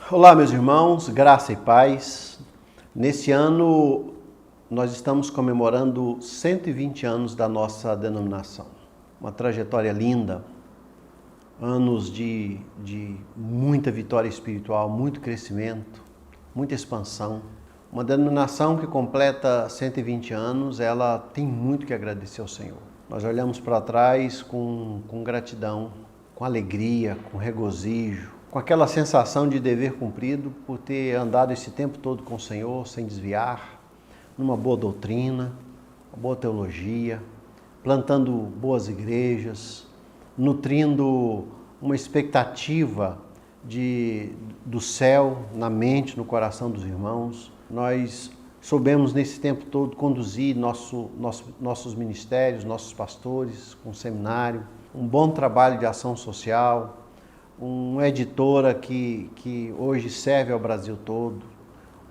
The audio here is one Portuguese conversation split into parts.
Olá, meus irmãos, graça e paz. Nesse ano, nós estamos comemorando 120 anos da nossa denominação. Uma trajetória linda, anos de muita vitória espiritual, muito crescimento, muita expansão. Uma denominação que completa 120 anos, ela tem muito que agradecer ao Senhor. Nós olhamos para trás com gratidão, com alegria, com regozijo, com aquela sensação de dever cumprido por ter andado esse tempo todo com o Senhor, sem desviar, numa boa doutrina, uma boa teologia, plantando boas igrejas, nutrindo uma expectativa do céu na mente, no coração dos irmãos. Nós soubemos nesse tempo todo conduzir nossos ministérios, nossos pastores, com seminário, um bom trabalho de ação social, uma editora que hoje serve ao Brasil todo,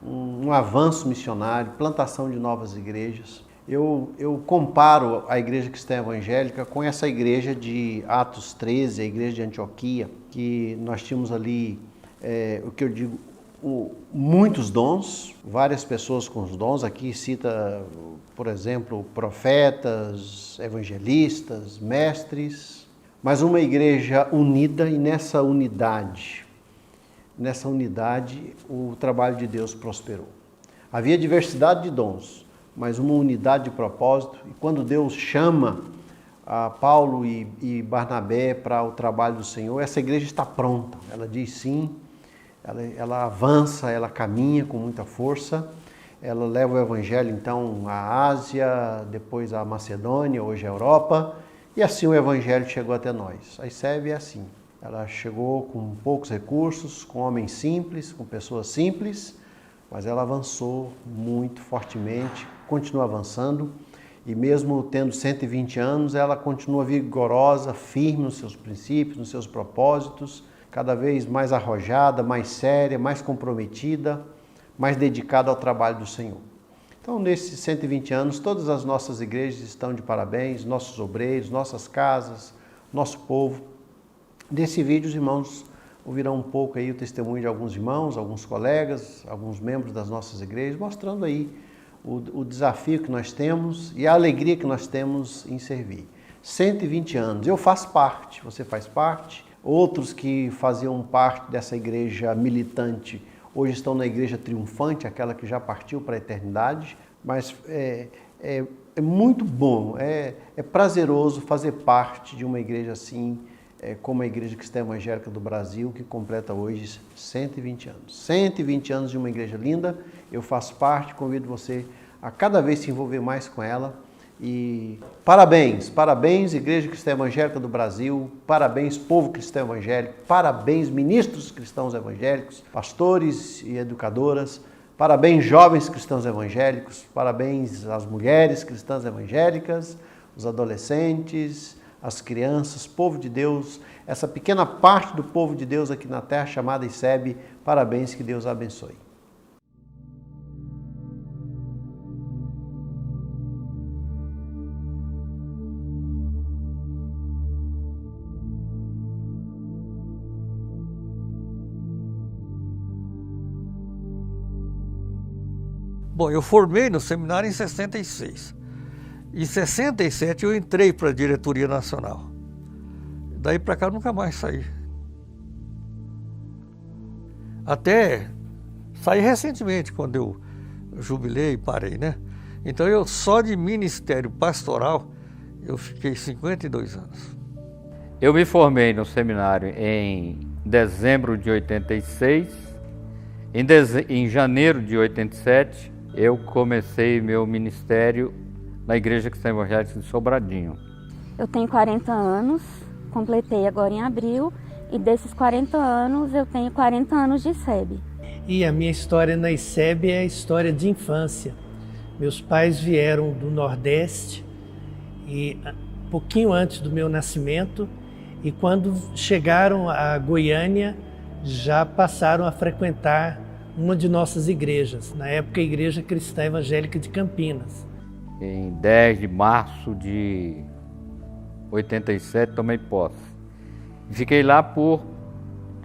um avanço missionário, plantação de novas igrejas. Eu comparo a Igreja Cristã Evangélica com essa igreja de Atos 13, a igreja de Antioquia, que nós tínhamos ali, o que eu digo, muitos dons, várias pessoas com os dons. Aqui cita, por exemplo, profetas, evangelistas, mestres, mas uma igreja unida, e nessa unidade o trabalho de Deus prosperou. Havia diversidade de dons, mas uma unidade de propósito, e quando Deus chama a Paulo e Barnabé para o trabalho do Senhor, essa igreja está pronta, ela diz sim, ela avança, ela caminha com muita força, ela leva o evangelho então à Ásia, depois à Macedônia, hoje à Europa, e assim o evangelho chegou até nós. A ICEB é assim, ela chegou com poucos recursos, com homens simples, com pessoas simples, mas ela avançou muito fortemente, continua avançando, e mesmo tendo 120 anos, ela continua vigorosa, firme nos seus princípios, nos seus propósitos, cada vez mais arrojada, mais séria, mais comprometida, mais dedicada ao trabalho do Senhor. Então, nesses 120 anos, todas as nossas igrejas estão de parabéns, nossos obreiros, nossas casas, nosso povo. Nesse vídeo, os irmãos ouvirão um pouco aí o testemunho de alguns irmãos, alguns colegas, alguns membros das nossas igrejas, mostrando aí o desafio que nós temos e a alegria que nós temos em servir. 120 anos, eu faço parte, você faz parte, outros que faziam parte dessa igreja militante hoje estão na igreja triunfante, aquela que já partiu para a eternidade, mas é muito bom, é prazeroso fazer parte de uma igreja assim, como a Igreja Cristã Evangélica do Brasil, que completa hoje 120 anos. 120 anos de uma igreja linda, eu faço parte, convido você a cada vez se envolver mais com ela. E parabéns, parabéns Igreja Cristã Evangélica do Brasil, parabéns povo cristão evangélico, parabéns ministros cristãos evangélicos, pastores e educadoras, parabéns jovens cristãos evangélicos, parabéns às mulheres cristãs evangélicas, os adolescentes, as crianças, povo de Deus, essa pequena parte do povo de Deus aqui na terra chamada ICEB, parabéns, que Deus abençoe. Bom, eu formei no seminário em 66. Em 67 eu entrei para a diretoria nacional. Daí para cá eu nunca mais saí. Até saí recentemente, quando eu jubilei e parei, né? Então eu só de ministério pastoral eu fiquei 52 anos. Eu me formei no seminário em dezembro de 86. Em janeiro de 87 eu comecei meu ministério na Igreja Cristã Evangélica de Sobradinho. Eu tenho 40 anos, completei agora em abril, e desses 40 anos eu tenho 40 anos de ICEB. E a minha história na ICEB é a história de infância. Meus pais vieram do Nordeste, e pouquinho antes do meu nascimento, e quando chegaram a Goiânia, já passaram a frequentar uma de nossas igrejas, na época a Igreja Cristã Evangélica de Campinas. Em 10 de março de 87 tomei posse. Fiquei lá por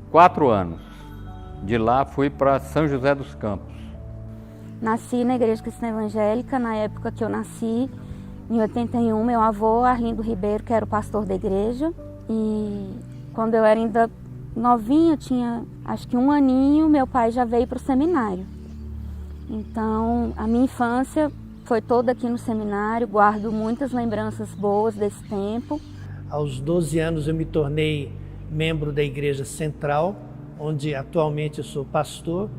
4 anos. De lá fui para São José dos Campos. Nasci na Igreja Cristã Evangélica. Na época que eu nasci, em 81, meu avô, Arlindo Ribeiro, que era o pastor da igreja. E quando eu era ainda novinha, tinha acho que 1 aninho, meu pai já veio para o seminário. Então, a minha infância foi toda aqui no seminário, guardo muitas lembranças boas desse tempo. Aos 12 anos eu me tornei membro da Igreja Central, onde atualmente eu sou pastor,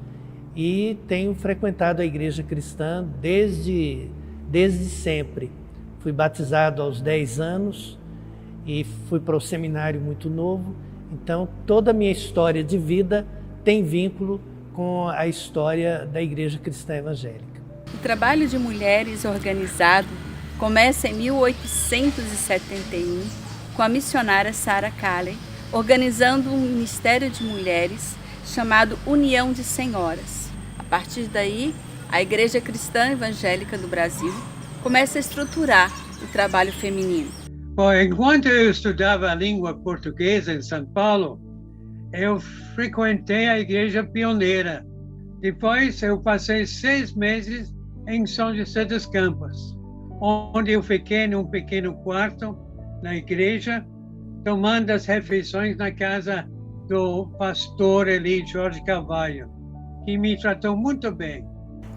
e tenho frequentado a Igreja Cristã desde sempre. Fui batizado aos 10 anos e fui para o seminário muito novo, então toda a minha história de vida tem vínculo com a história da Igreja Cristã Evangélica. O trabalho de mulheres organizado começa em 1871 com a missionária Sarah Calley, organizando um ministério de mulheres chamado União de Senhoras. A partir daí, a Igreja Cristã Evangélica do Brasil começa a estruturar o trabalho feminino. Bom, enquanto eu estudava a língua portuguesa em São Paulo, eu frequentei a Igreja Pioneira. Depois eu passei 6 meses em São José dos Campos, onde eu fiquei num pequeno quarto na igreja, tomando as refeições na casa do pastor Eli Jorge Carvalho, que me tratou muito bem.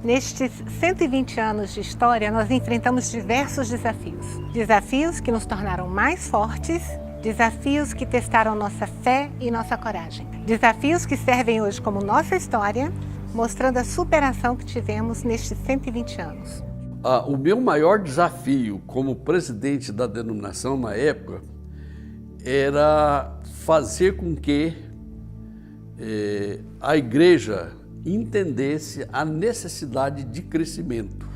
Nestes 120 anos de história, nós enfrentamos diversos desafios. Desafios que nos tornaram mais fortes, desafios que testaram nossa fé e nossa coragem. Desafios que servem hoje como nossa história, mostrando a superação que tivemos nestes 120 anos. O meu maior desafio como presidente da denominação na época era fazer com que a igreja entendesse a necessidade de crescimento.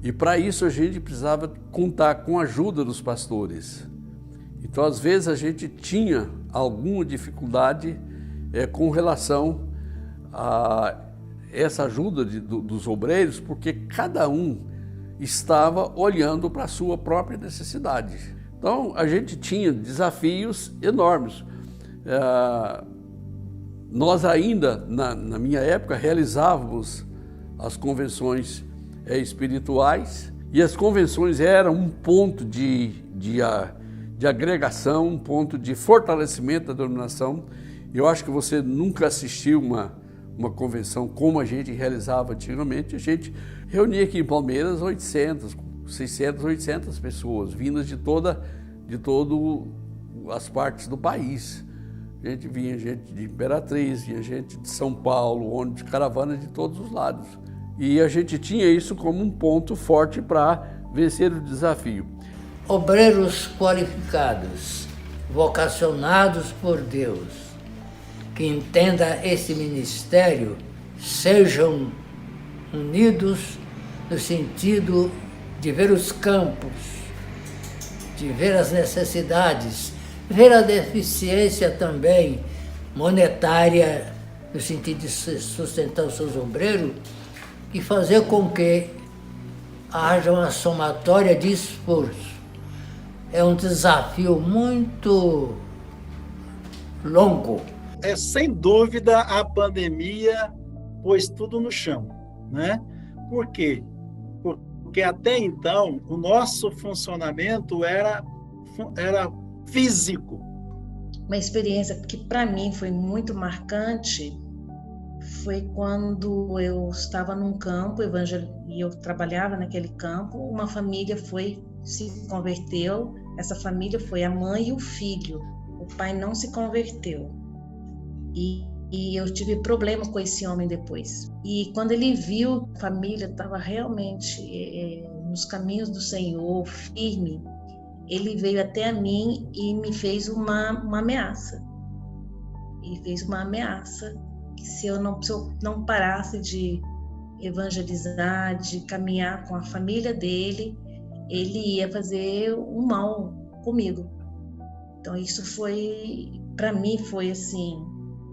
E para isso a gente precisava contar com a ajuda dos pastores. Então, às vezes, a gente tinha alguma dificuldade com relação a essa ajuda dos obreiros, porque cada um estava olhando para a sua própria necessidade. Então, a gente tinha desafios enormes. Nós ainda, na minha época, realizávamos as convenções espirituais, e as convenções eram um ponto de agregação, um ponto de fortalecimento da denominação. Eu acho que você nunca assistiu uma convenção como a gente realizava antigamente. A gente reunia aqui em Palmeiras 600, 800 pessoas, vindas de todas as partes do país. Vinha gente de Imperatriz, vinha gente de São Paulo, ônibus, caravana de todos os lados. E a gente tinha isso como um ponto forte para vencer o desafio. Obreiros qualificados, vocacionados por Deus, que entenda esse ministério, sejam unidos no sentido de ver os campos, de ver as necessidades, ver a deficiência também monetária, no sentido de sustentar os seus obreiros, e fazer com que haja uma somatória de esforço. É um desafio muito longo. Sem dúvida, a pandemia pôs tudo no chão, né? Por quê? Porque até então o nosso funcionamento era físico. Uma experiência que para mim foi muito marcante foi quando eu estava num campo e eu trabalhava naquele campo. Uma família se converteu. Essa família foi a mãe e o filho. O pai não se converteu. E eu tive problema com esse homem depois. E quando ele viu que a família estava realmente nos caminhos do Senhor, firme, ele veio até a mim e me fez uma ameaça. Ele fez uma ameaça que se eu não parasse de evangelizar, de caminhar com a família dele, ele ia fazer um mal comigo. Então isso para mim foi assim,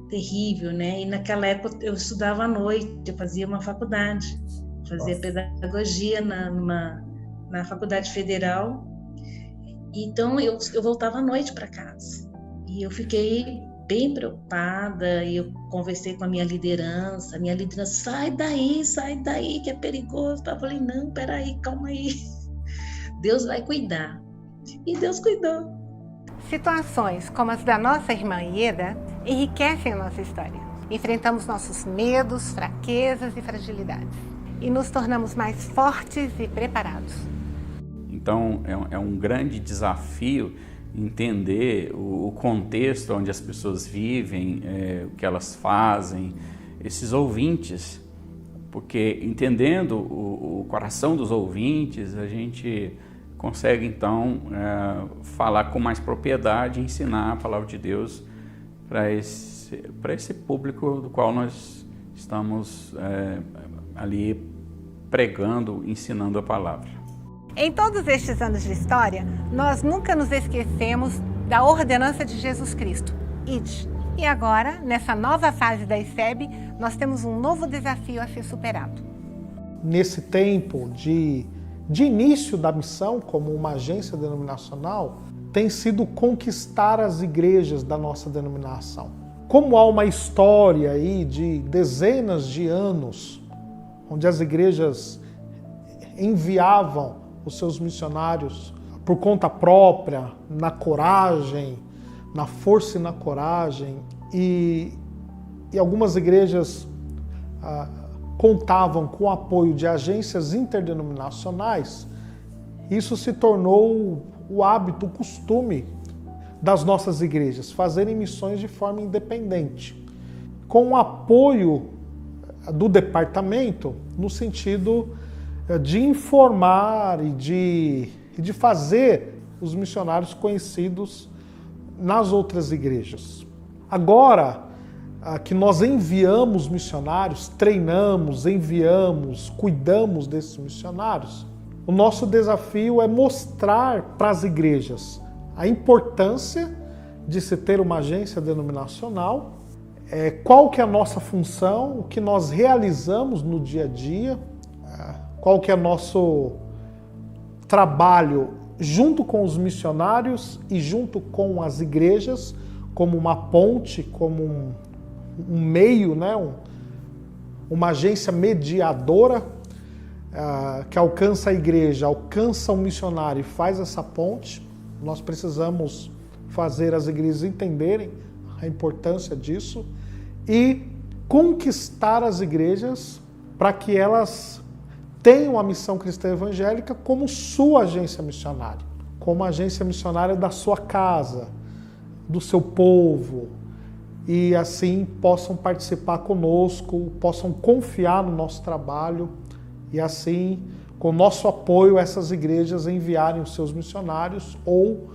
terrível, né? E naquela época eu estudava à noite, eu fazia uma faculdade, fazia pedagogia na Faculdade Federal. Então eu voltava à noite para casa. E eu fiquei bem preocupada e eu conversei com a minha liderança. Sai daí, que é perigoso. Eu falei, não, peraí, calma aí. Deus vai cuidar. E Deus cuidou. Situações como as da nossa irmã Ieda enriquecem a nossa história. Enfrentamos nossos medos, fraquezas e fragilidades. E nos tornamos mais fortes e preparados. Então, é um grande desafio entender o contexto onde as pessoas vivem, o que elas fazem, esses ouvintes, porque entendendo o coração dos ouvintes, a gente consegue então falar com mais propriedade e ensinar a palavra de Deus para esse público do qual nós estamos ali pregando, ensinando a palavra. Em todos estes anos de história, nós nunca nos esquecemos da ordenança de Jesus Cristo, Ide. E agora, nessa nova fase da ICEB, nós temos um novo desafio a ser superado. Nesse tempo de início da missão, como uma agência denominacional, tem sido conquistar as igrejas da nossa denominação. Como há uma história aí de dezenas de anos, onde as igrejas enviavam os seus missionários por conta própria, na coragem, na força e na coragem, e algumas igrejas contavam com o apoio de agências interdenominacionais. Isso se tornou o hábito, o costume das nossas igrejas, fazerem missões de forma independente, com o apoio do departamento, no sentido de informar e de fazer os missionários conhecidos nas outras igrejas. Agora que nós enviamos missionários, treinamos, enviamos, cuidamos desses missionários, o nosso desafio é mostrar para as igrejas a importância de se ter uma agência denominacional, qual que é a nossa função, o que nós realizamos no dia a dia, qual que é o nosso trabalho junto com os missionários e junto com as igrejas, como uma ponte, como um meio, né? Uma agência mediadora que alcança a igreja, alcança o missionário e faz essa ponte. Nós precisamos fazer as igrejas entenderem a importância disso e conquistar as igrejas para que elas tenham a missão cristã evangélica como sua agência missionária, como agência missionária da sua casa, do seu povo, e assim possam participar conosco, possam confiar no nosso trabalho e assim, com nosso apoio, essas igrejas enviarem os seus missionários ou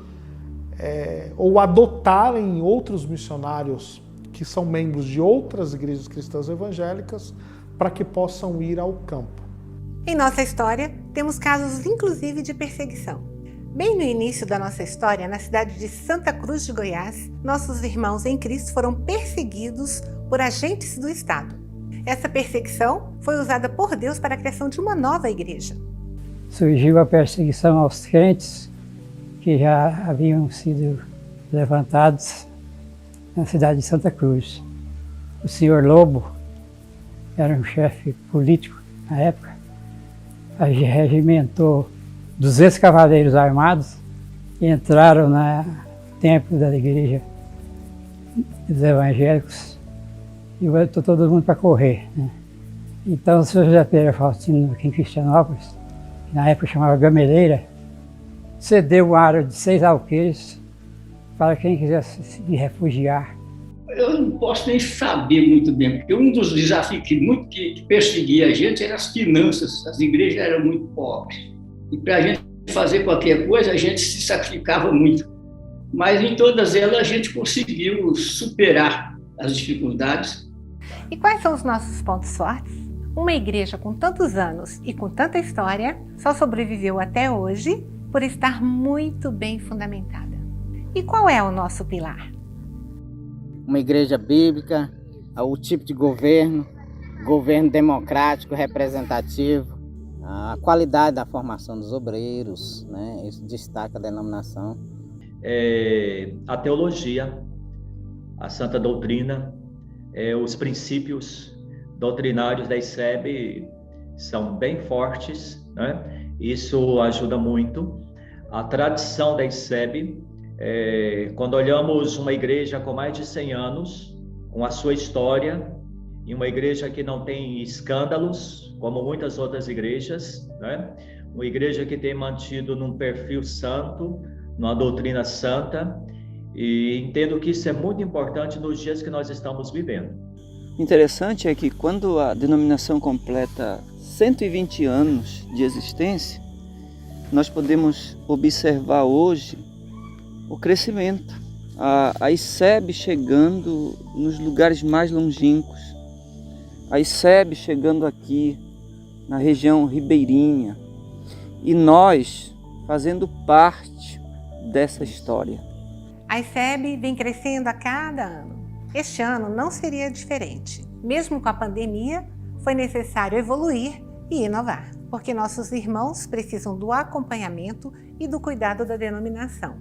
adotarem outros missionários que são membros de outras igrejas cristãs evangélicas para que possam ir ao campo. Em nossa história, temos casos inclusive de perseguição. Bem no início da nossa história, na cidade de Santa Cruz de Goiás, nossos irmãos em Cristo foram perseguidos por agentes do Estado. Essa perseguição foi usada por Deus para a criação de uma nova igreja. Surgiu a perseguição aos crentes que já haviam sido levantados na cidade de Santa Cruz. O senhor Lobo era um chefe político na época, regimentou 200 cavaleiros armados e entraram no templo da igreja dos evangélicos e botou todo mundo para correr, né? Então o senhor José Pereira Faustino, aqui em Cristianópolis, que na época chamava Gameleira, cedeu uma área de 6 alqueires para quem quisesse se refugiar. Eu não posso nem saber muito bem, porque um dos desafios que perseguia a gente eram as finanças. As igrejas eram muito pobres. E para a gente fazer qualquer coisa, a gente se sacrificava muito. Mas em todas elas a gente conseguiu superar as dificuldades. E quais são os nossos pontos fortes? Uma igreja com tantos anos e com tanta história só sobreviveu até hoje por estar muito bem fundamentada. E qual é o nosso pilar? Uma igreja bíblica, o tipo de governo democrático, representativo, a qualidade da formação dos obreiros, né? Isso destaca a denominação. A teologia, a santa doutrina, os princípios doutrinários da ICEB são bem fortes, né? Isso ajuda muito. A tradição da ICEB, quando olhamos uma igreja com mais de 100 anos, com a sua história, e uma igreja que não tem escândalos, como muitas outras igrejas, né? Uma igreja que tem mantido num perfil santo, numa doutrina santa, e entendo que isso é muito importante nos dias que nós estamos vivendo. Interessante é que quando a denominação completa 120 anos de existência, nós podemos observar hoje o crescimento, a ICEB chegando nos lugares mais longínquos, a ICEB chegando aqui na região ribeirinha, e nós fazendo parte dessa história. A ICEB vem crescendo a cada ano. Este ano não seria diferente. Mesmo com a pandemia, foi necessário evoluir e inovar, porque nossos irmãos precisam do acompanhamento e do cuidado da denominação.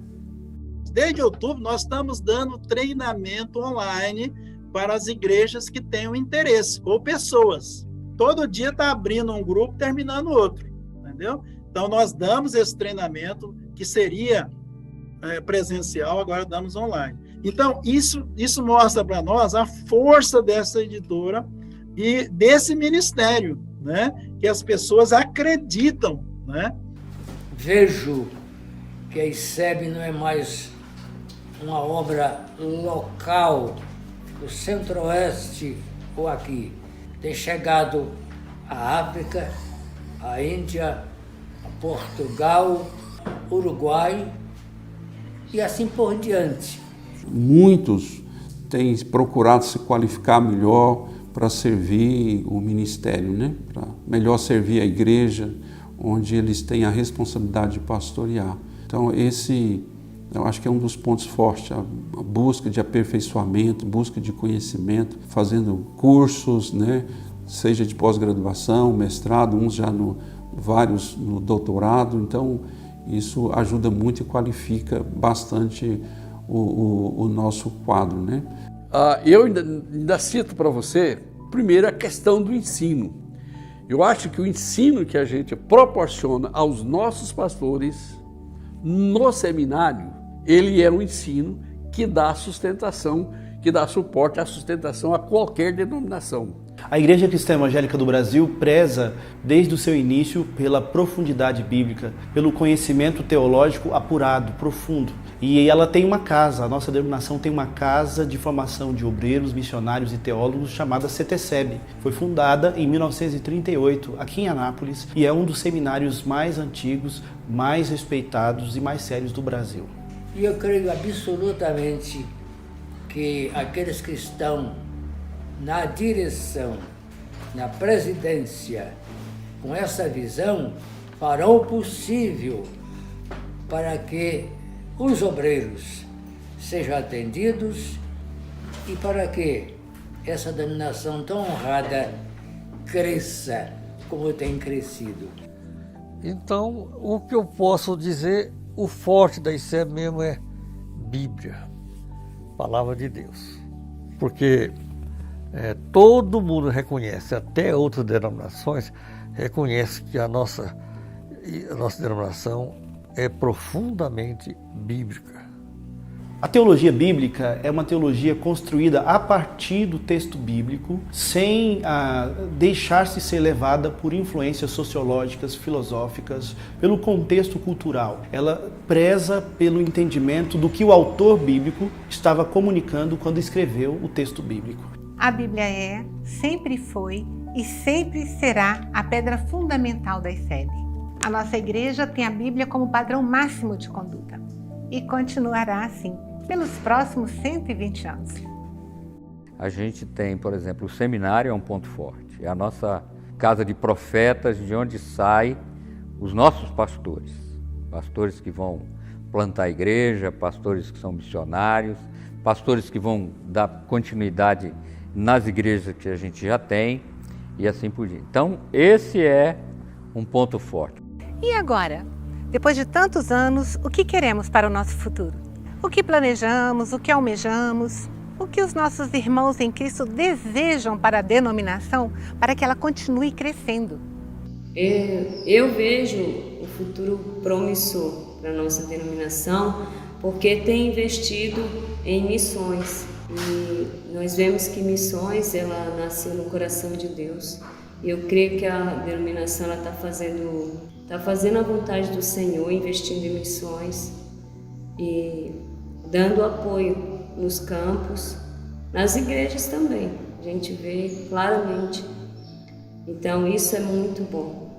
Desde outubro, nós estamos dando treinamento online para as igrejas que tenham interesse, ou pessoas. Todo dia está abrindo um grupo, terminando outro, entendeu? Então, nós damos esse treinamento, que seria presencial, agora damos online. Então, isso mostra para nós a força dessa editora e desse ministério, né? Que as pessoas acreditam, né? Vejo que a ICEB não é mais uma obra local, do Centro-Oeste ou aqui. Tem chegado à África, à Índia, a Portugal, Uruguai e assim por diante. Muitos têm procurado se qualificar melhor para servir o ministério, né? Para melhor servir a igreja, onde eles têm a responsabilidade de pastorear. Então, eu acho que é um dos pontos fortes, a busca de aperfeiçoamento, busca de conhecimento, fazendo cursos, né? Seja de pós-graduação, mestrado, uns já vários no doutorado. Então, isso ajuda muito e qualifica bastante o nosso quadro, né? Eu ainda cito para você, primeiro, a questão do ensino. Eu acho que o ensino que a gente proporciona aos nossos pastores no seminário, ele é um ensino que dá sustentação, que dá suporte à sustentação a qualquer denominação. A Igreja Cristã Evangélica do Brasil preza, desde o seu início, pela profundidade bíblica, pelo conhecimento teológico apurado, profundo. E ela tem uma casa, a nossa denominação tem uma casa de formação de obreiros, missionários e teólogos chamada CTCEB. Foi fundada em 1938, aqui em Anápolis, e é um dos seminários mais antigos, mais respeitados e mais sérios do Brasil. E eu creio absolutamente que aqueles que estão na direção, na presidência, com essa visão, farão o possível para que os obreiros sejam atendidos e para que essa denominação tão honrada cresça como tem crescido. Então, o que eu posso dizer, o forte da ICEB mesmo é Bíblia, Palavra de Deus. Porque todo mundo reconhece, até outras denominações, reconhece que a nossa denominação é profundamente bíblica. A teologia bíblica é uma teologia construída a partir do texto bíblico, sem deixar-se ser levada por influências sociológicas, filosóficas, pelo contexto cultural. Ela preza pelo entendimento do que o autor bíblico estava comunicando quando escreveu o texto bíblico. A Bíblia é, sempre foi e sempre será a pedra fundamental da ICEB. A nossa igreja tem a Bíblia como padrão máximo de conduta e continuará assim pelos próximos 120 anos. A gente tem, por exemplo, o seminário é um ponto forte. É a nossa casa de profetas, de onde saem os nossos pastores. Pastores que vão plantar a igreja, pastores que são missionários, pastores que vão dar continuidade nas igrejas que a gente já tem e assim por diante. Então, esse é um ponto forte. E agora? Depois de tantos anos, o que queremos para o nosso futuro? O que planejamos, o que almejamos, O que os nossos irmãos em Cristo desejam para a denominação, para que ela continue crescendo? Eu vejo o futuro promissor para a nossa denominação, porque tem investido em missões. E nós vemos que missões, ela nasceu no coração de Deus. E eu creio que a denominação está fazendo a vontade do Senhor, investindo em missões e dando apoio nos campos, nas igrejas também. A gente vê claramente. Então isso é muito bom.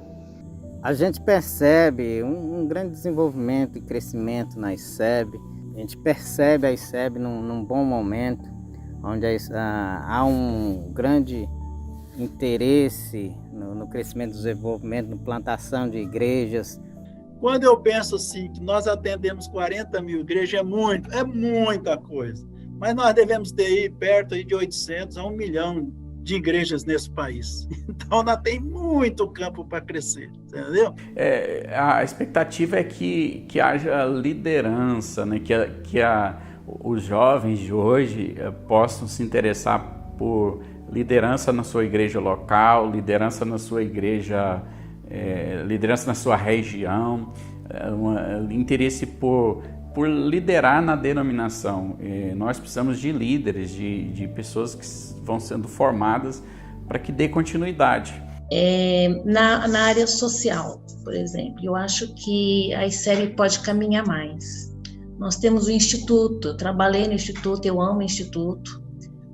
A gente percebe um grande desenvolvimento e crescimento na ICEB. A gente percebe a ICEB num bom momento, onde há um grande interesse no crescimento do desenvolvimento, na plantação de igrejas. Quando eu penso assim, que nós atendemos 40 mil igrejas, é muita coisa. Mas nós devemos ter aí perto aí de 800 a 1 milhão de igrejas nesse país. Então, ainda tem muito campo para crescer, entendeu? A expectativa é que haja liderança, né? que os jovens de hoje possam se interessar por liderança na sua igreja local, liderança na sua igreja, liderança na sua região, interesse por liderar na denominação. Nós precisamos de líderes, de pessoas que vão sendo formadas para que dê continuidade. Na área social, por exemplo, eu acho que a ICEB pode caminhar mais. Nós temos o Instituto, eu trabalhei no Instituto, eu amo o Instituto,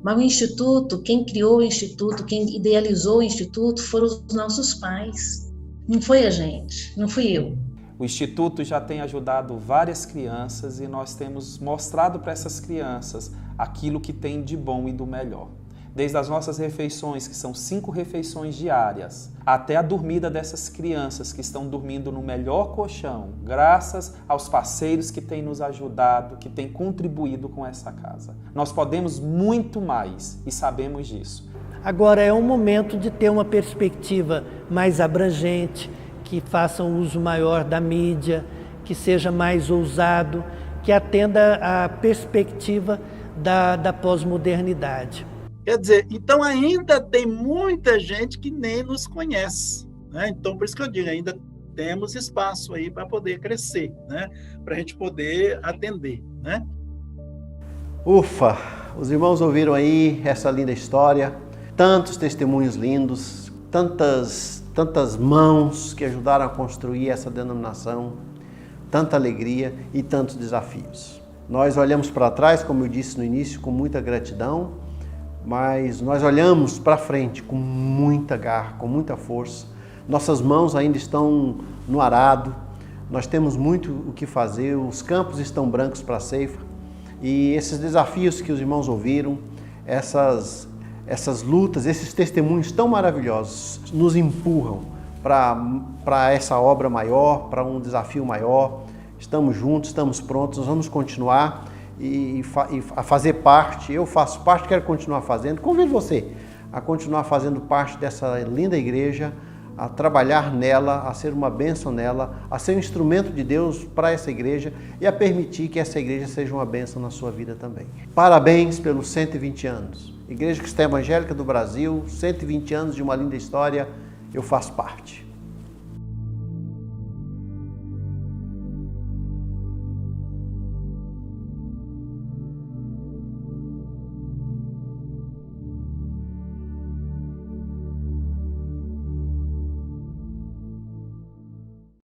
mas o Instituto, quem criou o Instituto, quem idealizou o Instituto foram os nossos pais, não foi a gente, não fui eu. O Instituto já tem ajudado várias crianças e nós temos mostrado para essas crianças aquilo que tem de bom e do melhor. Desde as nossas refeições, que são 5 refeições diárias, até a dormida dessas crianças que estão dormindo no melhor colchão, graças aos parceiros que têm nos ajudado, que têm contribuído com essa casa. Nós podemos muito mais e sabemos disso. Agora é um momento de ter uma perspectiva mais abrangente, que faça um uso maior da mídia, que seja mais ousado, que atenda à perspectiva da pós-modernidade. Quer dizer, então ainda tem muita gente que nem nos conhece, né? Então, por isso que eu digo, ainda temos espaço aí para poder crescer, né? Para a gente poder atender, né? Ufa! Os irmãos ouviram aí essa linda história, tantos testemunhos lindos, tantas mãos que ajudaram a construir essa denominação, tanta alegria e tantos desafios. Nós olhamos para trás, como eu disse no início, com muita gratidão, mas nós olhamos para frente com muita garra, com muita força. Nossas mãos ainda estão no arado, nós temos muito o que fazer, os campos estão brancos para a ceifa, e esses desafios que os irmãos ouviram, essas lutas, esses testemunhos tão maravilhosos nos empurram para essa obra maior, para um desafio maior. Estamos juntos, estamos prontos, vamos continuar e a fazer parte. Eu faço parte, quero continuar fazendo. Convido você a continuar fazendo parte dessa linda igreja, a trabalhar nela, a ser uma bênção nela, a ser um instrumento de Deus para essa igreja e a permitir que essa igreja seja uma bênção na sua vida também. Parabéns pelos 120 anos. Igreja Cristã Evangélica do Brasil, 120 anos de uma linda história, eu faço parte.